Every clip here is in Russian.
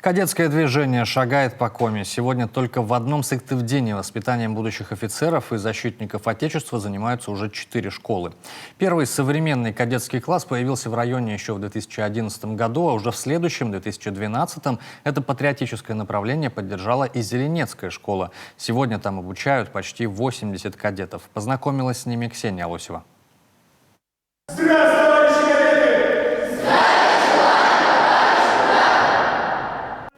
Кадетское движение шагает по Коми. Сегодня только в одном Сыктывдене воспитанием будущих офицеров и защитников Отечества занимаются уже 4 школы. Первый современный кадетский класс появился в районе еще в 2011 году, а уже в следующем, 2012, это патриотическое направление поддержала и Зеленецкая школа. Сегодня там обучают почти 80 кадетов. Познакомилась с ними Ксения Лосева.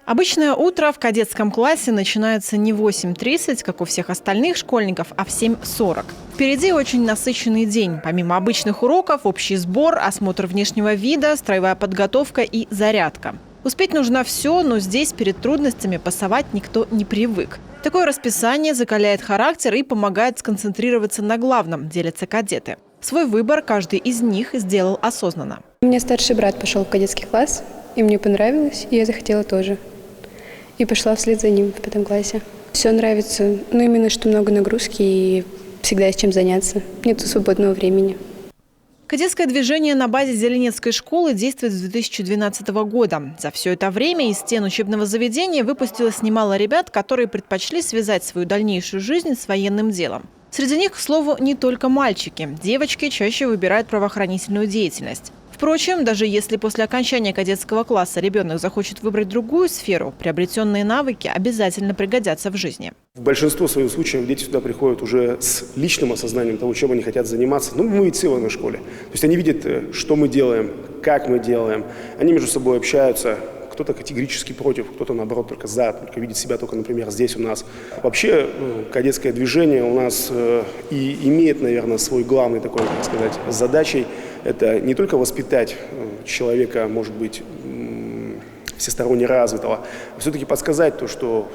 Обычное утро в кадетском классе начинается не в 8:30, как у всех остальных школьников, а в 7:40. Впереди очень насыщенный день. Помимо обычных уроков, общий сбор, осмотр внешнего вида, строевая подготовка и зарядка. Успеть нужно все, но здесь перед трудностями пасовать никто не привык. Такое расписание закаляет характер и помогает сконцентрироваться на главном, делятся кадеты. Свой выбор каждый из них сделал осознанно. У меня старший брат пошел в кадетский класс, и мне понравилось, и я захотела тоже. И пошла вслед за ним в 5 классе. Все нравится, но именно что много нагрузки и всегда есть чем заняться. Нету свободного времени. Кадетское движение на базе Зеленецкой школы действует с 2012 года. За все это время из стен учебного заведения выпустилось немало ребят, которые предпочли связать свою дальнейшую жизнь с военным делом. Среди них, к слову, не только мальчики. Девочки чаще выбирают правоохранительную деятельность. Впрочем, даже если после окончания кадетского класса ребенок захочет выбрать другую сферу, приобретенные навыки обязательно пригодятся в жизни. В большинстве своих случаев дети сюда приходят уже с личным осознанием того, чем они хотят заниматься. Мы ведь все в школе. То есть они видят, что мы делаем, как мы делаем. Они между собой общаются. Кто-то категорически против, кто-то, наоборот, только за, только видит себя только, например, здесь у нас. Вообще, кадетское движение у нас и имеет, наверное, свой главный такой, так сказать, задачей. Это не только воспитать человека, может быть, всесторонне развитого, а все-таки подсказать то, что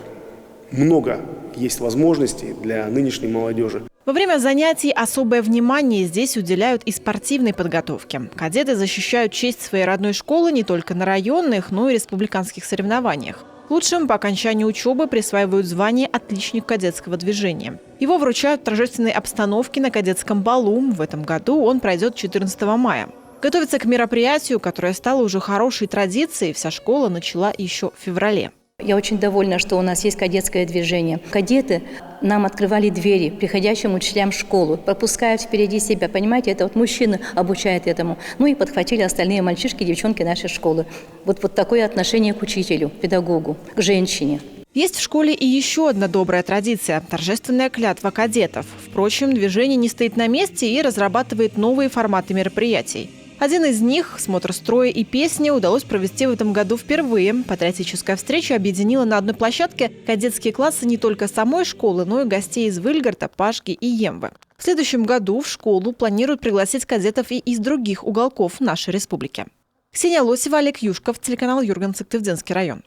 много есть возможностей для нынешней молодежи. Во время занятий особое внимание здесь уделяют и спортивной подготовке. Кадеты защищают честь своей родной школы не только на районных, но и республиканских соревнованиях. Лучшим по окончании учебы присваивают звание «Отличник кадетского движения». Его вручают в торжественной обстановке на кадетском балу. В этом году он пройдет 14 мая. Готовиться к мероприятию, которое стало уже хорошей традицией, вся школа начала еще в феврале. Я очень довольна, что у нас есть кадетское движение. Кадеты нам открывали двери приходящим учителям в школу, пропускают впереди себя. Понимаете, это вот мужчины обучают этому. Ну и подхватили остальные мальчишки, девчонки нашей школы. Вот такое отношение к учителю, педагогу, к женщине. Есть в школе и еще одна добрая традиция – торжественная клятва кадетов. Впрочем, движение не стоит на месте и разрабатывает новые форматы мероприятий. Один из них, смотр строя и песни, удалось провести в этом году впервые. Патриотическая встреча объединила на одной площадке кадетские классы не только самой школы, но и гостей из Выльгарта, Пашки и Емвы. В следующем году в школу планируют пригласить кадетов и из других уголков нашей республики. Ксения Лосева, Олег Юшков, телеканал Юрган, Сыктывденский район.